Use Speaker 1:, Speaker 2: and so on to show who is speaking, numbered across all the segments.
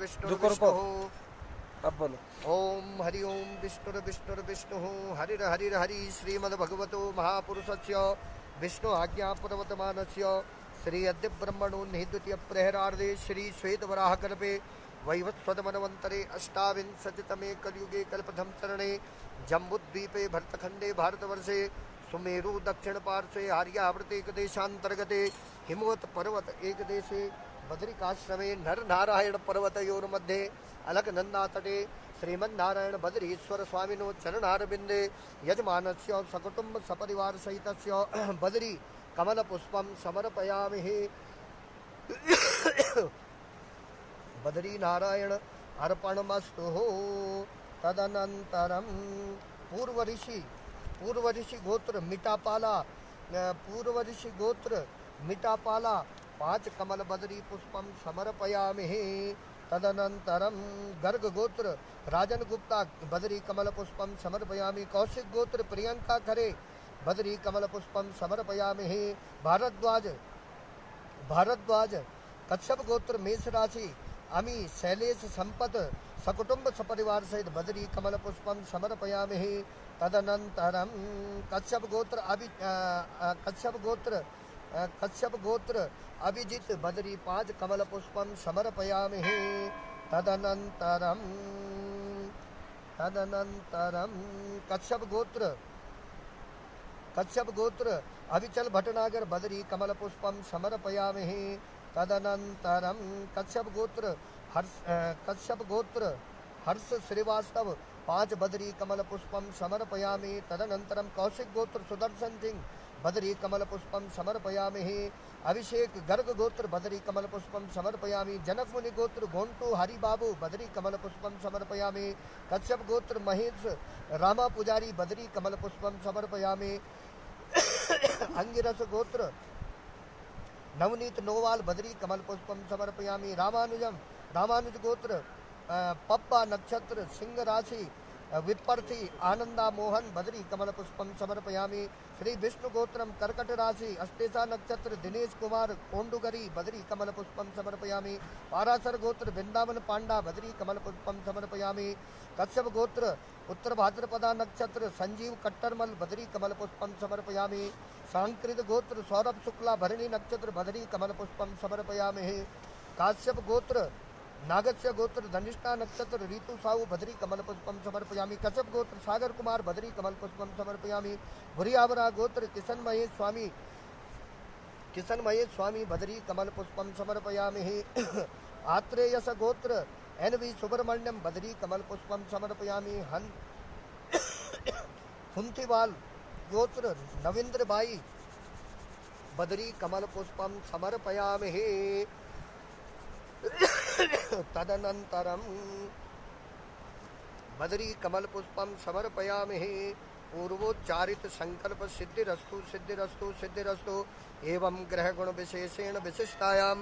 Speaker 1: विष्णुर्विष्णुः।
Speaker 2: अब बोलो।
Speaker 1: ओम हरि ओम विष्णुर्विष्णुर्विष्णुः हरिर्हरिर्हरि श्रीमद्भगवतो महापुरुषस्य विष्णु आज्ञा प्रवर्तमानस्य श्री अद्य ब्रह्मणो निद्वितीय प्रहरार्धे श्री श्वेतवराह कल्पे वैवस्वतमन्वन्तरे अष्टाविंशतितमे कलियुगे कल्पधम चरणे जम्बुद्वीपे भरतखंडे भारतवर्षे सुमेरु दक्षिण पार्श्वे आर्यावर्त एक देशांतर्गते हिमवत पर्वत एक देशे बद्रिकाश्रमे नर नारायण पर्वतयोर्मध्ये अलकनंदा तटे श्रीमन्नारायण बद्रीश्वर स्वामिनो चरणारविंदे यजमानस्य सकुटुंब सपरिवार सहितस्य बद्री कमल पुष्पम समर्पयामि। बद्री नारायण अर्पणमस्तु। तदनंतरम पूर्व ऋषि गोत्र मिटापाला 5 कमल बद्री पुष्पम समर्पयामि। तदनंतरम गर्ग गोत्र राजन गुप्ता बद्री कमल पुष्पम समर्पयामि। कौशिक गोत्र प्रियंका खरे बद्री कमल पुष्पम समर्पयामि। भारद्वाज कच्छप गोत्र मेष राशि अमी शैलेश संपत सकुटुंब सपरिवार सहित बद्री कमल पुष्पम समर्पयामि। तदनंतरम कच्छप गोत्र अभिजित बद्री 5 कमल पुष्पम समर्पयामि। तदनंतरम कच्छप गोत्र अभिचल भटनागर बद्री कमल पुष्पम समर्पयामि। तदनंतरम कच्छप गोत्र हर्ष श्रीवास्तव 5 बद्री कमल पुष्पम समर्पयामि। तदनंतरम कौशिक गोत्र सुदर्शन सिंह बद्री कमल पुष्पम समर्पयामि। अभिषेक गर्ग गोत्र बद्री कमल पुष्पम समर्पयामि। जनक मुनि गोत्र गोंटू हरि बाबू बद्री कमल पुष्पम समर्पयामि। कच्छप गोत्र महेश रामा पुजारी बद्री कमल पुष्पम समर्पयामि। अंगिरस गोत्र नवनीत नोवाल बद्री कमल पुष्पम समर्पयामि। रामानुज गोत्र पप्पा नक्षत्र सिंह राशि विपर्थी आनंदा मोहन बद्री कमल पुष्पम समर्पयामि। श्री विष्णु गोत्रम कर्कट राशि अस्तेसा नक्षत्र दिनेश कुमार कोंडुगरी बद्री कमल पुष्पम समर्पयामि। पारासर गोत्र वृंदावन पांडा बद्री कमल पुष्पम समर्पयामि। कच्छप गोत्र उत्तर भाद्रपदा नक्षत्र संजीव कट्टरमल बद्री कमल पुष्पम समर्पयामि। सांकृत गोत्र सौरभ शुक्ला भरणी नक्षत्र बद्री कमल पुष्पम समर्पयामि। काश्यप गोत्र नागस्य गोत्र धनिष्ठा नक्षत्र ऋतु साहू बद्री कमल पुष्पम समर्पयामि। कच्छप गोत्र सागर कुमार बद्री कमल पुष्पम समर्पयामि। भुरियावरा गोत्र किशन महेश स्वामी बद्री कमल पुष्पम समर्पयामि। आत्रेयस गोत्र NV सुब्रमण्यम बद्री कमल पुष्पम समर्पयामि। हुंथीवाल गोत्र नवींद्र बाई बद्री कमल पुष्पम समर्पयामि। तदनंतरम बद्री कमल पुष्पम समर्पयामि। पूर्वोच्चारित संकल्प सिद्धिरस्तु सिद्धिरस्तु सिद्धिरस्तु। एवं ग्रह गुण विशेषेण विशिष्टायाम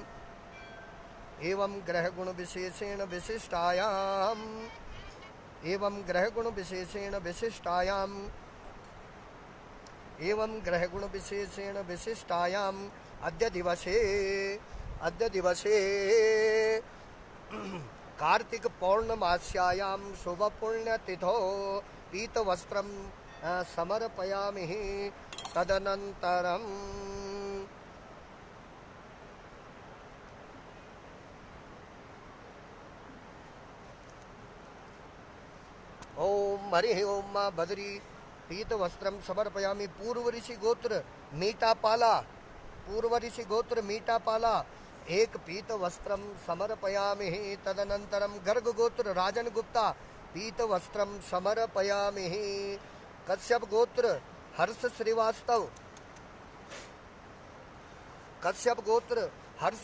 Speaker 1: एवं ग्रह गुण विशेषेण विशिष्टायाम अद्य दिवसे कार्तिक पौर्णमास्यायां शुभ पुण्यतिथौ पीतवस्त्रं समर्पयामि। तदनंतरम ओम हरि ओम मां बद्री पीतवस्त्रं समर्पयामि। पूर्व ऋषि गोत्र मीटापाला 1 पीतवस्त्रं समर्पयामि। तदनंतरम गर्ग गोत्र राजन गुप्ता पीतवस्त्रं समर्पयामि। कश्यप गोत्र हर्ष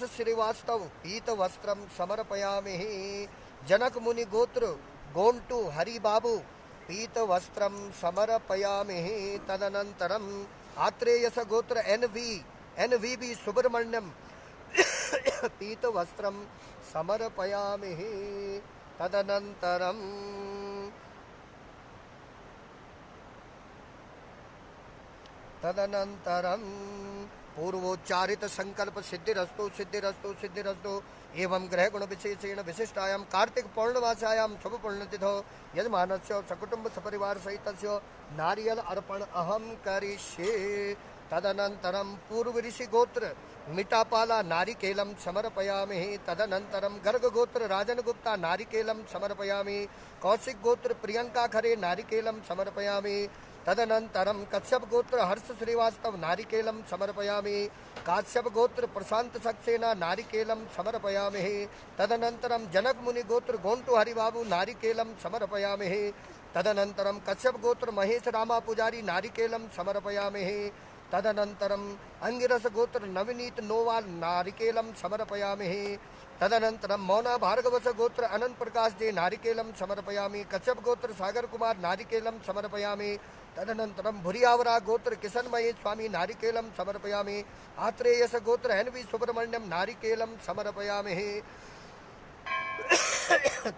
Speaker 1: श्रीवास्तव पीतवस्त्रं समर्पयामि। जनक मुनि गोत्र गोंटू हरि बाबू पीतवस्त्रं समर्पयामि। तदनंतरम आत्रेयस गोत्र NVB सुब्रमण्यम पीतवस्त्रं समर्पयामि। तदनंतरम पूर्वोच्चारित संकल्प सिद्धिरस्तु सिद्धिरस्तु सिद्धिरस्तु। एवं ग्रह गुण विशेषेण विशिष्टायां कार्तिक पौर्णमास्यायां शुभ पुण्यतिथौ यजमानस्य सकुटुंब सपरिवार सहितस्य नारियल अर्पण अहम करिष्ये। तदनन्तरं पूर्व ऋषि गोत्र मिटापाला नारिकेलं समर्पयामि। तदनन्तरं गर्ग गोत्र राजन गुप्ता नारिकेलं समर्पयामि। कौशिक गोत्र प्रियंका खरे नारिकेलं समर्पयामि। तदनन्तरं कश्यप गोत्र हर्ष श्रीवास्तव नारिकेलं समर्पयामि। काश्यप गोत्र प्रशांत सक्सेना नारिकेलं समर्पयामि। तदनन्तरं जनक मुनि गोत्र गोंटू हरिबाबू नारिकेलं समर्पयामि। तदनन्तरं कश्यप गोत्र महेश रामा पुजारी नारिकेलं समर्पयामि। तदनन्तरं अंगिरस गोत्र नवनीत नोवाल नारिकेलं समर्पयामि। तदनन्तरं मौना भार्गवस गोत्र अनंत प्रकाश जे नारिकेलं समर्पयामि। कश्यप गोत्र सागर कुमार नारिकेलं समर्पयामि। तदनन्तरं भुरियावरा गोत्र किशन महेश स्वामी नारिकेलं समर्पयामि। आत्रेयस गोत्र एनवी सुब्रमण्यम नारिकेलं समर्पयामि।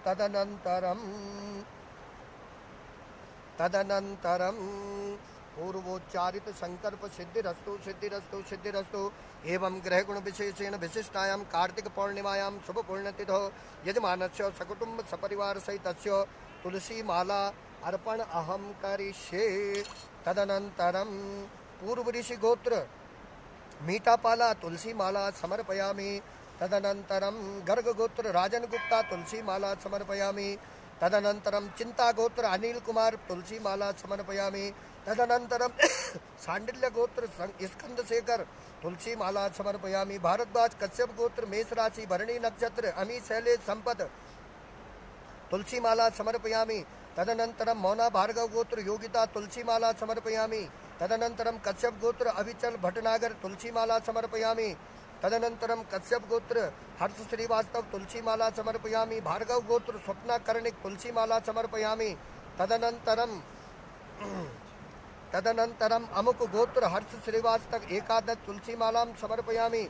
Speaker 1: तदनन्तरं पूर्वोच्चारित संकल्प सिद्धिरस्तु सिद्धिरस्तु सिद्धिरस्तु। एवं ग्रह गुण विशेषेण विशिष्टायां कार्तिक पौर्णिमायां शुभ पुण्यतिथौ यजमानस्य सकुटुंब सपरिवार सहितस्य तुलसी माला अर्पण अहम करिष्ये। तदनन्तरं पूर्व ऋषि गोत्र मीठापाला तुलसी माला समर्पयामि। तदनन्तरं गर्ग गोत्र राजन गुप्ता तुलसी माला समर्पयामि। तदनन्तरं चिंता गोत्र अनिल कुमार तुलसी माला समर्पयामि। तदनन्तरं सांडिल्य गोत्र स्कंद शेखर तुलसी माला समर्पयामि। भारद्वाज कश्यप गोत्र मेष राशि भरणी नक्षत्र अमी शैलेश संपत तुलसी माला समर्पयामि। तदनन्तरं मौना भार्गव गोत्र योगिता तुलसी माला समर्पयामि। तदनन्तरं कश्यप गोत्र अभिचल भटनागर तुलसी माला समर्पयामि। तदनन्तरं कश्यप गोत्र हर्ष श्रीवास्तव तुलसी माला समर्पयामि। भार्गव गोत्र स्वप्ना कर्णिक तुलसी माला समर्पयामि। तदनन्तरं अमुक गोत्र हर्ष श्रीवास्तव एकादश तुलसी मालां समर्पयामि।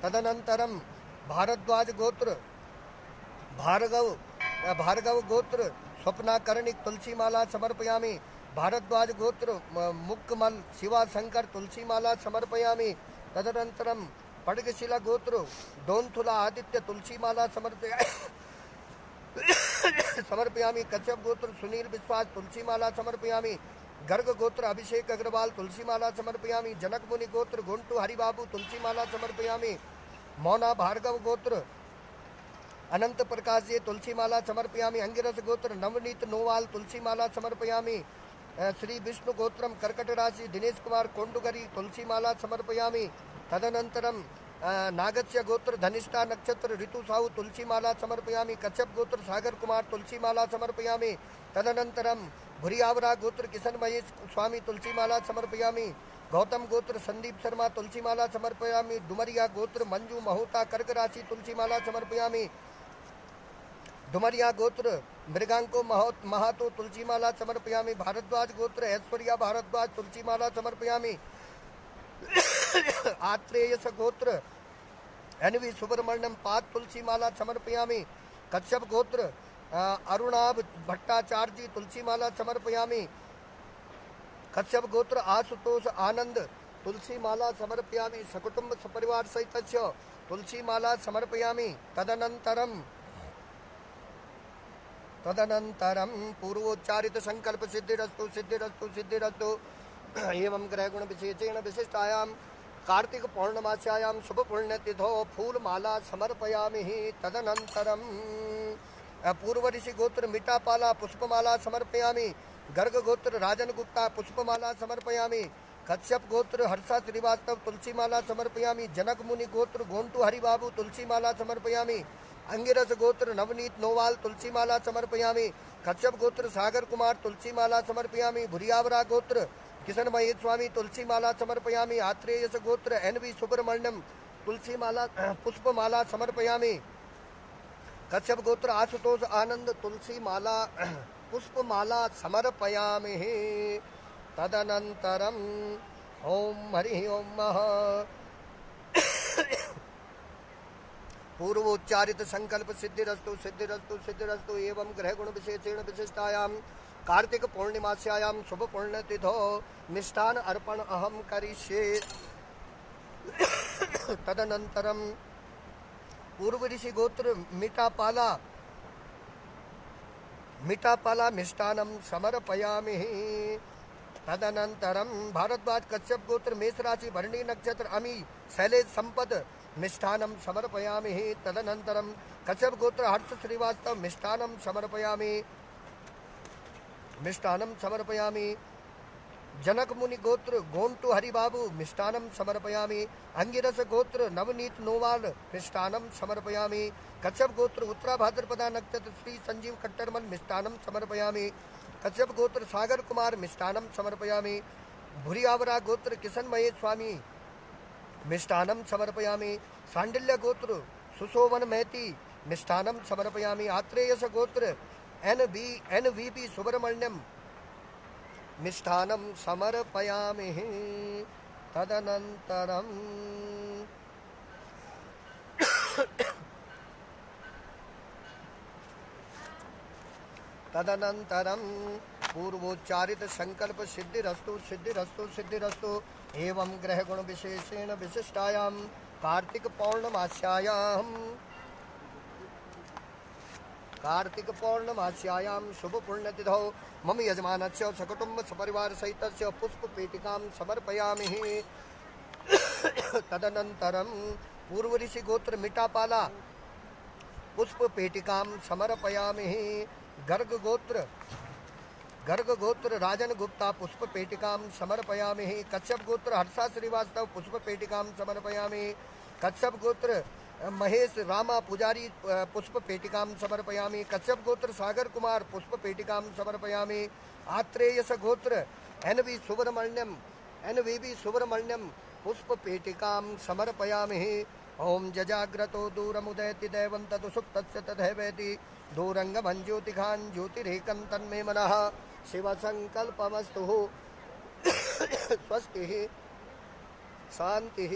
Speaker 1: तदनन्तरं भारद्वाज गोत्र भार्गव गोत्र स्वप्ना कर्णिक तुलसी माला समर्पयामि। भारद्वाज गोत्र मुक्कमल शिवा शंकर तुलसी माला समर्पयामि। तदनन्तरं पडगशिला गोत्र डोनथुला आदित्य तुलसी माला समर्पयामि। कश्यप गोत्र सुनील विश्वास तुलसी माला समर्पयामि। गर्ग गोत्र अभिषेक अग्रवाल तुलसी माला समर्पयामि। जनक मुनि गोत्र गोंटू हरिबाबू तुलसी माला समर्पयामि। मौना भार्गव गोत्र अनंत प्रकाश जी तुलसी माला समर्पयामि। अंगिरस गोत्र नवनीत नोवाल तुलसी माला समर्पयामि। श्री विष्णु गोत्रम कर्कट राशि दिनेश कुमार कोंडुगरी तुलसी माला समर्पयामि। तदनन्तरं नागस्य गोत्र धनिष्ठा नक्षत्र ऋतु साहू तुलसी माला समर्पयामि। कश्यप गोत्र सागर कुमार तुलसी माला समर्पयामि। तदनन्तरं भुरियावरा गोत्र किशन महेश स्वामी तुलसी माला समर्पयामि। गौतम गोत्र संदीप शर्मा तुलसी माला समर्पयामि। डुमरिया गोत्र मंजू महोता कर्क राशि तुलसी माला समर्पयामि। डुमरिया गोत्र मृगांको महातो तुलसी माला समर्पयामि। भारद्वाज गोत्र ऐश्वर्या भारद्वाज तुलसी माला समर्पयामि। आत्रेयस गोत्र एनवी सुब्रमण्यम पाद तुलसी माला समर्पयामि। कश्यप गोत्र अरुणाभ भट्टाचार्य तुलसी माला समर्पयामि। कश्यप गोत्र आशुतोष आनंद तुलसी माला समर्पयामि। सकुटुंब सपरिवार सहितस्य तुलसी माला समर्पयामि। तदनन्तरं पूर्वोच्चारित संकल्प सिद्धिरस्तु सिद्धिरस्तु सिद्धिरस्तु। एवं ग्रह गुण विशेषेण विशिष्टायां कार्तिक पौर्णमास्यायां शुभ पुण्यतिथौ फूल माला समर्पयामि। तदनन्तरं पूर्व ऋषि गोत्र मिटापाला पुष्पमाला समर्पयामि। गर्ग गोत्र राजन गुप्ता पुष्पमाला समर्पयामि। कश्यप गोत्र हर्षा श्रीवास्तव तुलसी माला समर्पयामि। जनक मुनि गोत्र गोंटू हरिबाबू तुलसी माला समर्पयामि। अंगिरस गोत्र नवनीत नोवाल तुलसी माला समर्पयामि। कश्यप गोत्र सागर कुमार तुलसी माला समर्पयामि। भुरियावरा गोत्र किशन महेश स्वामी तुलसी माला समर्पयामि। आत्रेयस गोत्र एनवी सुब्रमण्यम तुलसी माला पुष्पमाला समर्पयामि। कश्यप गोत्र आशुतोष आनंद तुलसी माला पुष्पमाला समर्पयामि। तदनन्तरं ओम हरि ओम पूर्वोच्चारित संकल्प सिद्धिरस्तु सिद्धिरस्तु सिद्धिरस्तु। एवं ग्रह गुण विशेषेण विशिष्टायां कार्तिक पौर्णिमास्यायां शुभ पुण्यतिथौ मिष्टान अर्पण अहम करिष्ये। तदनन्तरं पूर्व ऋषि गोत्र मिटापाला मिष्टानम समर्पयामि। तदनंतरम भारद्वाज कश्यप गोत्र मेष राशि भरणी नक्षत्र अमी शैलेश संपद मिष्टानम समर्पयामि। तदनंतरम कश्यप गोत्र हर्ष श्रीवास्तव मिष्टानम समर्पयामि। जनक मुनि गोत्र गोंटू हरिबाबू मिष्टानम समर्पयामि। अंगिरस गोत्र नवनीत नोवाल मिष्टानम समर्पयामि। कश्यप गोत्र उत्तरा भाद्रपदा नक्षत्र श्री संजीव खट्टरमल मिष्टानम समर्पयामि। कश्यप गोत्र सागर कुमार मिष्टानम समर्पयामि। भूरियावरा गोत्र किशन महेश स्वामी मिष्टानम समर्पयामि। सांडिल्य गोत्र सुशोभन महती मिष्टानम समर्पयामि। आत्रेयस गोत्र NVP सुब्रमण्यम मिष्ठानम समर्पयामि। तदनंतरम पूर्वोच्चारित संकल्प सिद्धिरस्तु सिद्धिरस्तु सिद्धिरस्तु। एवं ग्रह गुण विशेषेण विशिष्टायां कार्तिक पौर्णमास्यायां शुभ पुण्यतिथौ मम यजमानस्य सकुटुंब सपरिवार सहितस्य पुष्पपेटिकां समर्पयामि। तदनंतरम पूर्व ऋषि गोत्र मिटापाला पुष्पपेटिकां समर्पयामि। गर्ग गोत्र राजन गुप्ता पुष्पपेटिकां समर्पयामि। कश्यप गोत्र हर्षा श्रीवास्तव पुष्पपेटिकां समर्पयामि। कश्यप गोत्र महेश रामा पुजारी पुष्पपेटिकां समर्पयामि। कश्यप गोत्र सागर कुमार पुष्पपेटिकां समर्पयामि। आत्रेयस गोत्र NVB सुब्रमण्यम पुष्पपेटिकां समर्पयामि। ओम जजाग्रतो दूरमुदयति दैवं तदुसुप्तस्य तदैवेति दूरंगमं ज्योतिखान् ज्योतिरेकं तन्मे मनः शिवसंकल्पमस्तु। स्वस्तिः शांतिः।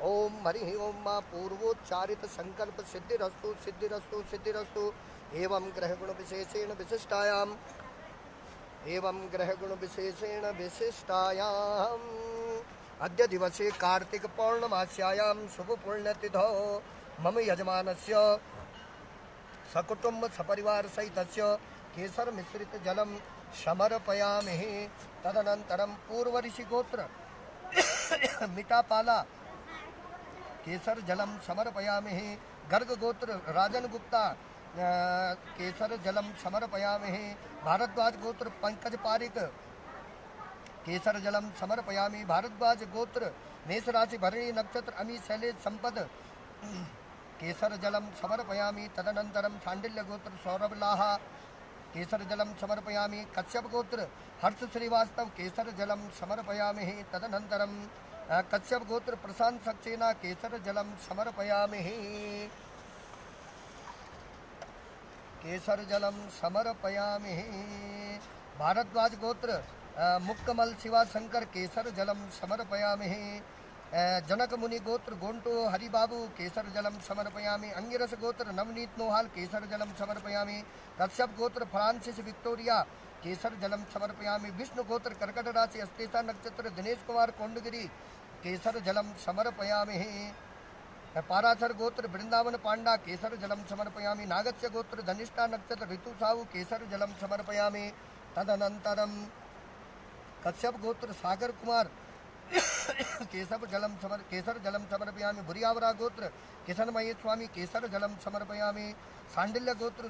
Speaker 1: ओम हरि ओम मां पूर्वोच्चारित संकल्प सिद्धिरस्तु सिद्धिरस्तु सिद्धिरस्तु। एवं ग्रह गुण विशेषेण विशिष्टायां अद्य दिवसे कार्तिक पौर्णमास्यायां शुभ पुण्यतिथौ मम यजमानस्य सकुटुंब सपरिवार सहितस्य केसर मिश्रित जलम समर्पयामि। तदनंतरम पूर्व ऋषि गोत्र मिटापाला केसर जलम समर्पयामि। गर्ग गोत्र राजन गुप्ता केसर जलम समर्पयामि। भारद्वाज गोत्र पंकज पारिक केसर जलम समर्पयामि। भारद्वाज गोत्र मेष राशि भरणी नक्षत्र अमी शैलेश संपद केसर जलम समर्पयामि। तदनंतरम सांडिल्य गोत्र सौरभ लाहा केसर जलम समर्पयामि। कश्यप गोत्र हर्ष श्रीवास्तव केसर जलम समर्पयामि। तदनंतरम कश्यप गोत्र प्रशांत सक्सेना केसर जलम समर्पयामि। भारद्वाज गोत्र मुक्कमल शिवाशंकर केसर जलम समर्पयामि। जनक मुनि गोत्र गोंटो हरिबाबू केसर जलम समर्पयामि। अंगिरस गोत्र नवनीत नोहाल केसर जलम समर्पयामि। कश्यप गोत्र फ्रांसिस विक्टोरिया केसर जलम समर्पयामि। विष्णु गोत्र कर्कट राशि अस्तेसा नक्षत्र दिनेश कुमार कोंडगिरी केसर जलम समर्पयामि। पाराशर गोत्र वृंदावन पांडा केसर जलम समर्पयामि। नागस्य गोत्र धनिष्ठा नक्षत्र ऋतु साहू केसर जलम समर्पयामि। तदनंतरम कश्यप गोत्र सागर कुमार केसर जलम समर्पयामि। भुरियावरा गोत्र किशन महेश स्वामी केसर जलम समर्पयामि। सांडिल्य गोत्र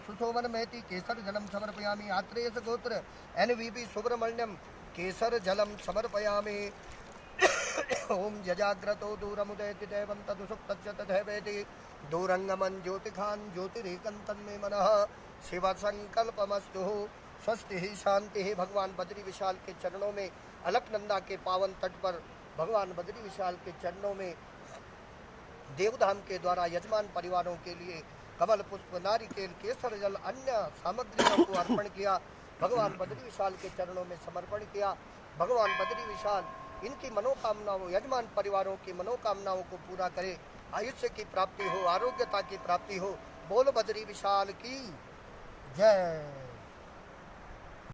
Speaker 1: सुशोभन महती केसर जलम समर्पयामि। आत्रेयस गोत्र NVP सुब्रमण्यम केसर जलम समर्पयामि। ओम जजाग्रतो दूरमुदयति दैवं तदुसुप्तस्य तदैवेति दूरंगमं ज्योतिखान् ज्योतिरेकं तन्मे मनः शिवसंकल्पमस्तु। स्वस्ति ही शांति ही। भगवान बद्री विशाल के चरणों में अलकनंदा के पावन तट पर भगवान बद्री विशाल के चरणों में देवधाम के द्वारा यजमान परिवारों के लिए कमल पुष्प नारिकेल केसर जल अन्य सामग्रियों को अर्पण किया। भगवान बद्री विशाल के चरणों में समर्पण किया। भगवान बद्री विशाल इनकी मनोकामनाओं यजमान परिवारों की मनोकामनाओं को पूरा करे। आयुष्य की प्राप्ति हो, आरोग्यता की प्राप्ति हो। बोल बद्री विशाल की जय।